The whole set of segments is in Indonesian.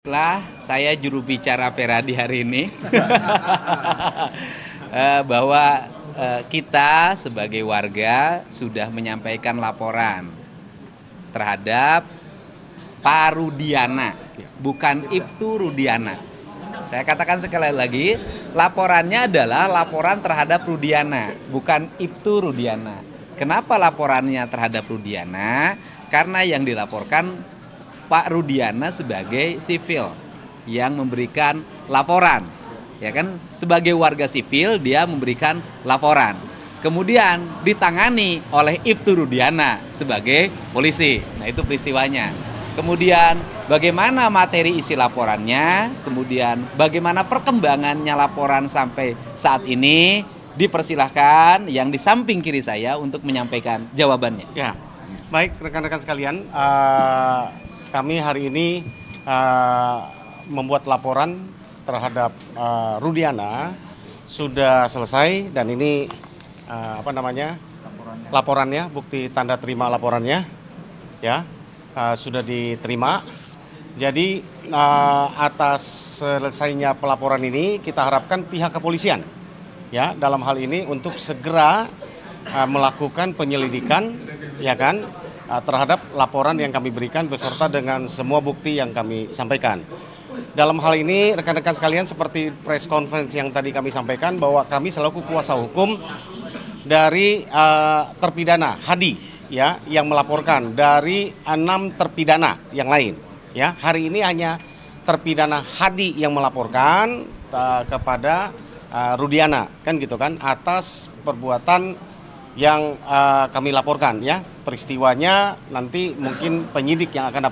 Setelah saya juru bicara Peradi hari ini bahwa kita sebagai warga sudah menyampaikan laporan terhadap Pak Rudiana, bukan Ibtu Rudiana. Saya katakan sekali lagi, laporannya adalah laporan terhadap Rudiana, bukan Ibtu Rudiana. Kenapa laporannya terhadap Rudiana? Karena yang dilaporkan Pak Rudiana sebagai sipil yang memberikan laporan, ya kan, sebagai warga sipil dia memberikan laporan, kemudian ditangani oleh Ibtu Rudiana sebagai polisi. Nah, itu peristiwanya. Kemudian bagaimana materi isi laporannya, kemudian bagaimana perkembangannya laporan sampai saat ini, dipersilahkan yang di samping kiri saya untuk menyampaikan jawabannya. Ya, baik rekan-rekan sekalian. Kami hari ini membuat laporan terhadap Rudiana sudah selesai dan ini laporannya, bukti tanda terima laporannya ya sudah diterima. Jadi atas selesainya pelaporan ini kita harapkan pihak kepolisian ya dalam hal ini untuk segera melakukan penyelidikan ya kan terhadap laporan yang kami berikan beserta dengan semua bukti yang kami sampaikan. Dalam hal ini rekan-rekan sekalian, seperti press conference yang tadi kami sampaikan bahwa kami selaku kuasa hukum dari terpidana Hadi ya yang melaporkan dari 6 terpidana yang lain ya. Hari ini hanya terpidana Hadi yang melaporkan kepada Rudiana kan gitu kan atas perbuatan yang kami laporkan ya. Peristiwanya nanti mungkin penyidik yang akan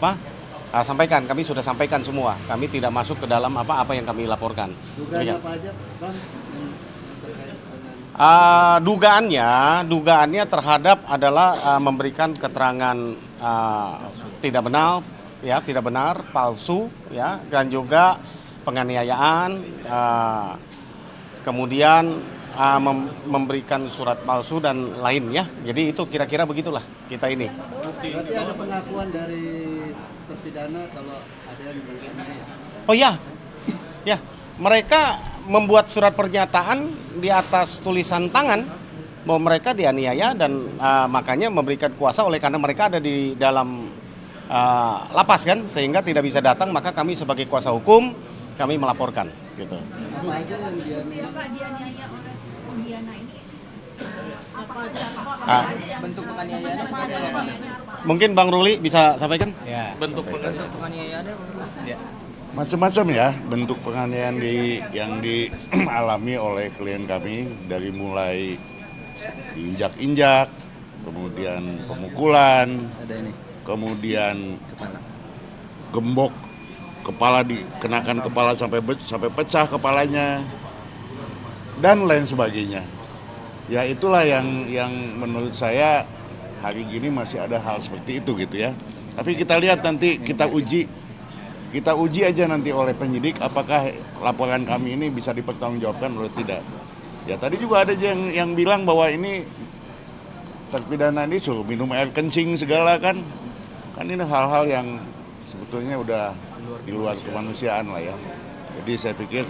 sampaikan. Kami sudah sampaikan semua. Kami tidak masuk ke dalam apa yang kami laporkan. Dugaan apa aja, Bang? Dugaannya terhadap adalah memberikan keterangan tidak benar, palsu ya, dan juga penganiayaan, kemudian memberikan surat palsu dan lainnya. Jadi itu kira-kira begitulah kita ini. Berarti ada pengakuan dari terpidana kalau ada yang memberikan ini. Oh ya, mereka membuat surat pernyataan di atas tulisan tangan bahwa mereka dianiaya dan makanya memberikan kuasa oleh karena mereka ada di dalam lapas kan, sehingga tidak bisa datang, maka kami sebagai kuasa hukum kami melaporkan gitu. Apa aja yang dianiaya oleh Rudiana ini? Bentuk penganiayaannya seperti apa? Mungkin Bang Ruli bisa sampaikan? Ya. Bentuk penganiayaannya Ya. Macam-macam ya bentuk penganiayaan yang dialami oleh klien kami, dari mulai diinjak-injak, kemudian pemukulan, kemudian gembok kepala, dikenakan kepala sampai pecah kepalanya dan lain sebagainya. Ya itulah yang menurut saya hari gini masih ada hal seperti itu gitu ya. Tapi kita lihat nanti, kita uji aja nanti oleh penyidik apakah laporan kami ini bisa dipertanggungjawabkan atau tidak. Ya tadi juga ada yang bilang bahwa ini terpidana ini suruh minum air kencing segala kan ini hal-hal yang sebetulnya udah di luar kemanusiaan lah ya. Jadi saya pikir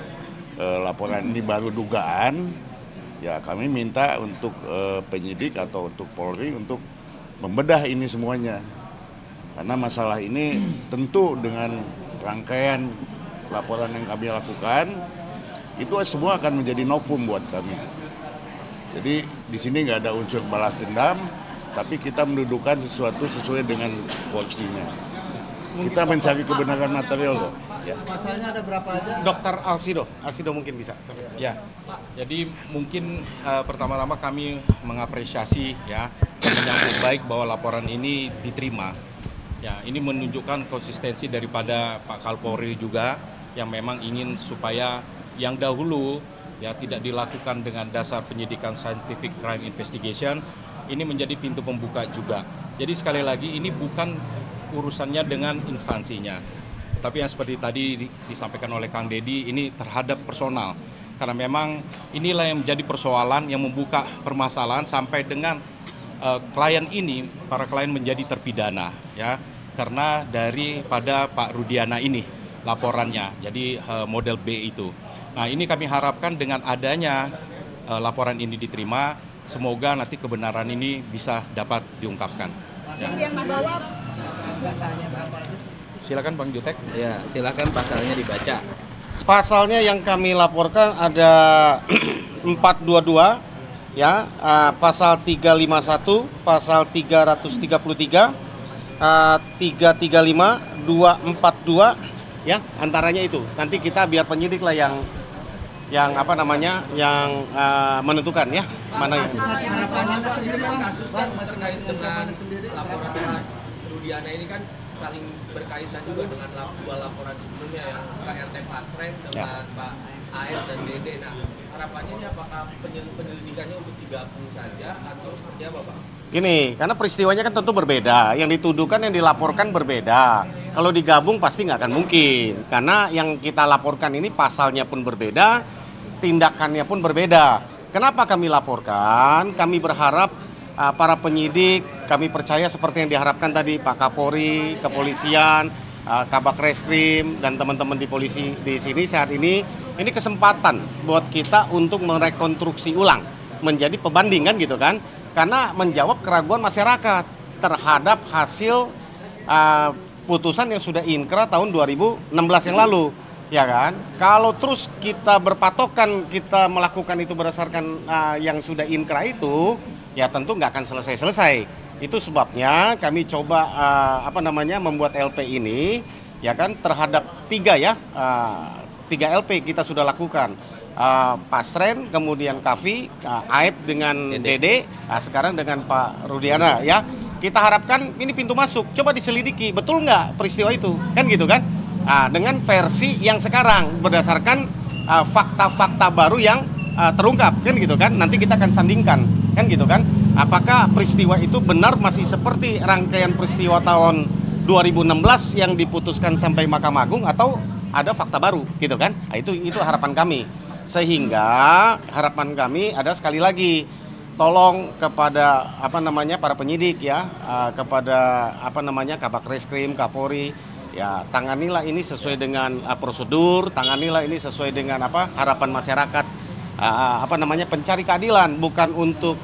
laporan ini baru dugaan, ya kami minta untuk penyidik atau untuk Polri untuk membedah ini semuanya. Karena masalah ini tentu dengan rangkaian laporan yang kami lakukan, itu semua akan menjadi novum buat kami. Jadi di sini nggak ada unsur balas dendam, tapi kita mendudukan sesuatu sesuai dengan porsinya. Kita mencari kebenaran material loh. Ya. Pasalnya ada berapa aja? Dokter Alsido mungkin bisa. Ya, jadi mungkin pertama-tama kami mengapresiasi ya, menyambut baik bahwa laporan ini diterima. Ya, ini menunjukkan konsistensi daripada Pak Kapolri juga yang memang ingin supaya yang dahulu ya tidak dilakukan dengan dasar penyidikan scientific crime investigation, ini menjadi pintu pembuka juga. Jadi sekali lagi ini bukan urusannya dengan instansinya. Tapi yang seperti tadi disampaikan oleh Kang Deddy, ini terhadap personal. Karena memang inilah yang menjadi persoalan yang membuka permasalahan sampai dengan para klien menjadi terpidana ya. Karena daripada Pak Rudiana ini. laporannya. Jadi model B itu. Nah, ini kami harapkan dengan adanya laporan ini diterima, semoga nanti kebenaran ini bisa dapat diungkapkan. Ya. Yang dibawa Silakan Bang Jutek. Ya, silakan pasalnya dibaca. Pasalnya yang kami laporkan ada 422 ya, pasal 351, pasal 333, 335, 242 ya, antaranya itu. Nanti kita biar penyidik lah yang apa namanya yang menentukan ya mana yang Masing-masing ancamannya sendiri Bang. Masing-masing Terkait dengan ancamannya sendiri. laporan Pak Rudiana ini kan saling berkaitan juga dengan dua laporan sebelumnya yang KRT Pasren dengan Pak AS dan Dede. Nah, harapannya ini apakah penyelidikannya untuk digabung saja atau seperti apa, Pak? Gini, karena peristiwanya kan tentu berbeda. Yang dituduhkan, yang dilaporkan berbeda. Kalau digabung pasti nggak akan mungkin. Karena yang kita laporkan ini pasalnya pun berbeda, tindakannya pun berbeda. Kenapa kami laporkan? Kami berharap para penyidik, kami percaya seperti yang diharapkan tadi Pak Kapolri, kepolisian, Kabak Reskrim, dan teman-teman di polisi di sini saat ini kesempatan buat kita untuk merekonstruksi ulang, menjadi pembanding kan gitu kan. Karena menjawab keraguan masyarakat terhadap hasil putusan yang sudah inkrah tahun 2016 yang lalu, ya kan? Kalau terus kita berpatokan kita melakukan itu berdasarkan yang sudah inkrah itu, ya tentu nggak akan selesai-selesai. Itu sebabnya kami coba membuat LP ini, ya kan, terhadap 3 LP kita sudah lakukan. Pasren, kemudian Kavi, Aib dengan Dede, sekarang dengan Pak Rudiana ya. Kita harapkan ini pintu masuk, coba diselidiki, betul nggak peristiwa itu, kan gitu kan? Dengan versi yang sekarang berdasarkan fakta-fakta baru yang terungkap, kan gitu kan? Nanti kita akan sandingkan, kan gitu kan? Apakah peristiwa itu benar masih seperti rangkaian peristiwa tahun 2016 yang diputuskan sampai Mahkamah Agung atau ada fakta baru, gitu kan? Itu harapan kami. Sehingga harapan kami ada sekali lagi, tolong kepada para penyidik ya, kepada Kabak Reskrim, Kapolri, ya tanganilah ini sesuai dengan prosedur, tanganilah ini sesuai dengan harapan masyarakat, pencari keadilan, bukan untuk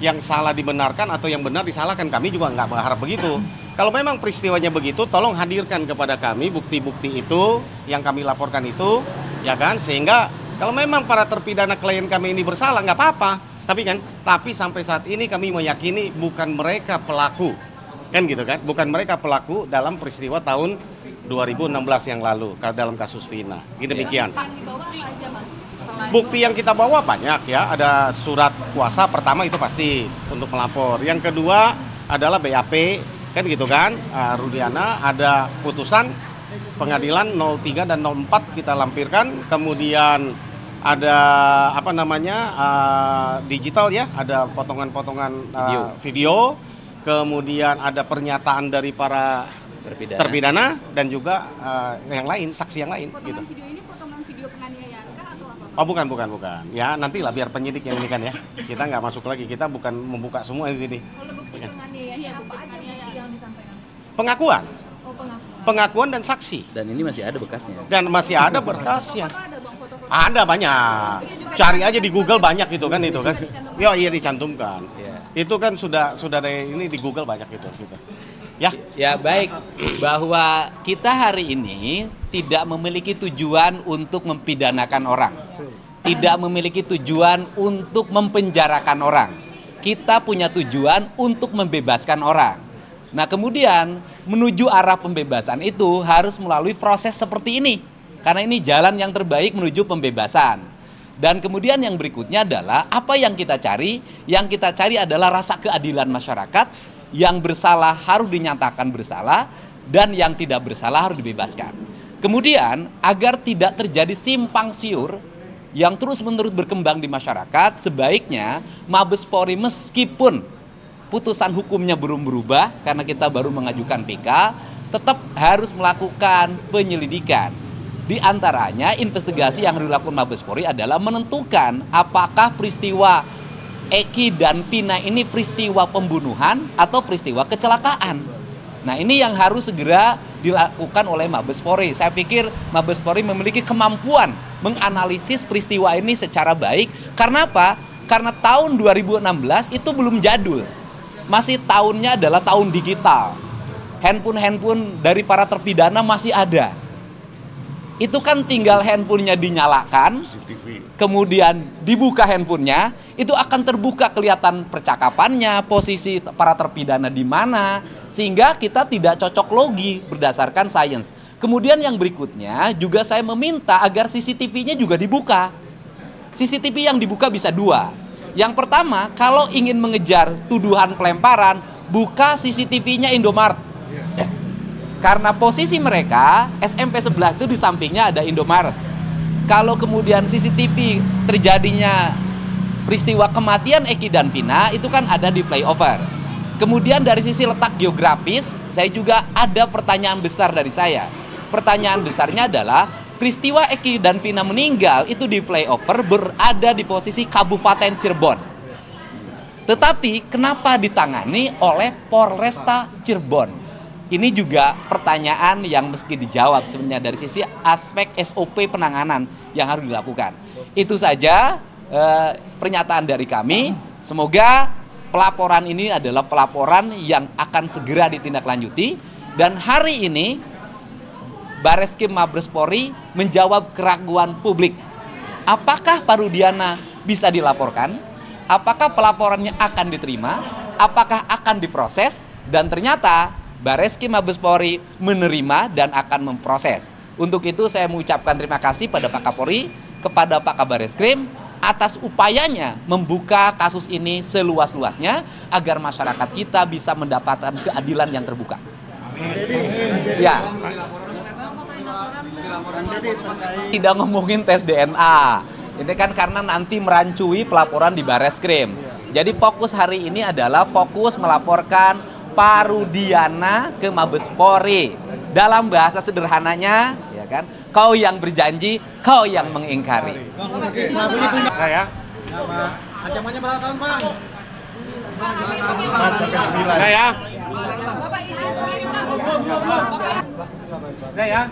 yang salah dibenarkan atau yang benar disalahkan. Kami juga nggak berharap begitu. Kalau memang peristiwanya begitu, tolong hadirkan kepada kami bukti-bukti itu yang kami laporkan itu, ya kan? Sehingga kalau memang para terpidana klien kami ini bersalah, nggak apa-apa. Tapi sampai saat ini kami meyakini bukan mereka pelaku, kan gitu kan? Bukan mereka pelaku dalam peristiwa tahun 2016 yang lalu dalam kasus Vina. Demikian. Bukti yang kita bawa banyak ya. Ada surat kuasa pertama itu pasti untuk melapor. Yang kedua adalah BAP. Kan gitu kan, Rudiana, ada putusan pengadilan 03 dan 04 kita lampirkan, kemudian ada digital ya, ada potongan-potongan video, kemudian ada pernyataan dari para terpidana dan juga yang lain, saksi yang lain. Potongan gitu. video ini potongan video penganiayaan kah atau apa? Oh bukan. Ya nantilah biar penyidik yang ini kan ya. Kita nggak masuk lagi, kita bukan membuka semua di sini. Kalau bukti penganiayaan apa aja yang disampaikan? Pengakuan. Oh, pengakuan. Pengakuan dan saksi. Dan ini masih ada bekasnya. Dan masih ada berkasnya. Apa ada Bang foto-foto? Ada banyak. Cari aja di Google banyak itu kan. Iya dicantumkan. Ya. Itu kan sudah ada ini di Google banyak gitu. Ya. Ya baik, bahwa kita hari ini tidak memiliki tujuan untuk mempidanakan orang. Tidak memiliki tujuan untuk mempenjarakan orang. Kita punya tujuan untuk membebaskan orang. Nah kemudian menuju arah pembebasan itu harus melalui proses seperti ini. Karena ini jalan yang terbaik menuju pembebasan. Dan kemudian yang berikutnya adalah apa yang kita cari? Yang kita cari adalah rasa keadilan masyarakat. Yang bersalah harus dinyatakan bersalah dan yang tidak bersalah harus dibebaskan. Kemudian agar tidak terjadi simpang siur yang terus-menerus berkembang di masyarakat, sebaiknya Mabes Polri meskipun putusan hukumnya belum berubah karena kita baru mengajukan PK, tetap harus melakukan penyelidikan. Di antaranya investigasi yang dilakukan Mabes Polri adalah menentukan apakah peristiwa Eki dan Vina ini peristiwa pembunuhan atau peristiwa kecelakaan. Nah, ini yang harus segera dilakukan oleh Mabes Polri. Saya pikir Mabes Polri memiliki kemampuan menganalisis peristiwa ini secara baik. Karena apa? Karena tahun 2016 itu belum jadul. Masih tahunnya adalah tahun digital. Handphone dari para terpidana masih ada. Itu kan tinggal handphonenya dinyalakan, kemudian dibuka handphonenya, itu akan terbuka kelihatan percakapannya, posisi para terpidana di mana, sehingga kita tidak cocok logi berdasarkan sains. Kemudian yang berikutnya juga saya meminta agar CCTV-nya juga dibuka. CCTV yang dibuka bisa dua. Yang pertama, kalau ingin mengejar tuduhan pelemparan, buka CCTV-nya Indomaret. Karena posisi mereka, SMP 11 itu di sampingnya ada Indomaret. Kalau kemudian CCTV terjadinya peristiwa kematian Eki dan Vina, itu kan ada di flyover. Kemudian dari sisi letak geografis, saya juga ada pertanyaan besar dari saya. Pertanyaan besarnya adalah, peristiwa Eki dan Vina meninggal itu di flyover berada di posisi Kabupaten Cirebon. Tetapi kenapa ditangani oleh Polresta Cirebon? Ini juga pertanyaan yang mesti dijawab sebenarnya dari sisi aspek SOP penanganan yang harus dilakukan. Itu saja pernyataan dari kami. Semoga pelaporan ini adalah pelaporan yang akan segera ditindaklanjuti. Dan hari ini Bareskrim Mabes Polri menjawab keraguan publik. Apakah Pak Rudiana bisa dilaporkan? Apakah pelaporannya akan diterima? Apakah akan diproses? Dan ternyata Bareskrim Mabes Polri menerima dan akan memproses. Untuk itu saya mengucapkan terima kasih pada Pak Kapolri, kepada Pak Kabareskrim atas upayanya membuka kasus ini seluas-luasnya agar masyarakat kita bisa mendapatkan keadilan yang terbuka. Ya. Tidak ngomongin tes DNA. Ini kan karena nanti merancui pelaporan di Bareskrim. Jadi fokus hari ini adalah fokus melaporkan Pak Rudiana ke Mabes Polri. Dalam bahasa sederhananya, ya kan, kau yang berjanji, kau yang mengingkari. Ya. Ancamannya berapa tahun, Bang? 4 sampai 9. Ya. Bapak izin sendiri, Pak. Ya.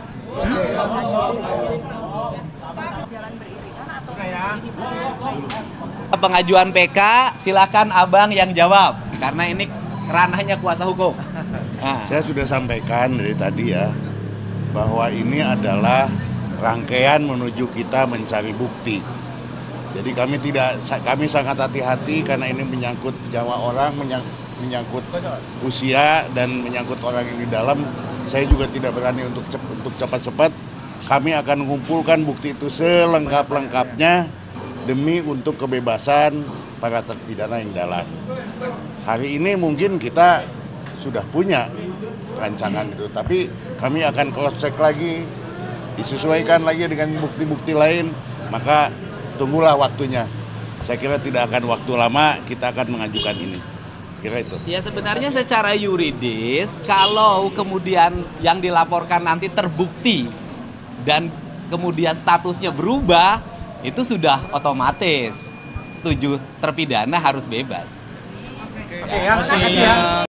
Jalan beriringan atau Pengajuan PK, silakan abang yang jawab. Karena ini ranahnya kuasa hukum. Nah. Saya sudah sampaikan dari tadi ya, bahwa ini adalah rangkaian menuju kita mencari bukti. Jadi kami sangat hati-hati karena ini menyangkut nyawa orang, menyangkut usia dan menyangkut orang yang di dalam. Saya juga tidak berani untuk cepat-cepat. Kami akan mengumpulkan bukti itu selengkap-lengkapnya demi untuk kebebasan para terpidana yang dalam. Hari ini mungkin kita sudah punya rancangan itu, tapi kami akan cross-check lagi, disesuaikan lagi dengan bukti-bukti lain, maka tunggulah waktunya. Saya kira tidak akan waktu lama kita akan mengajukan ini. Kira itu. Ya sebenarnya secara yuridis, kalau kemudian yang dilaporkan nanti terbukti dan kemudian statusnya berubah, itu sudah otomatis 7 terpidana harus bebas. Oke ya, makasih ya.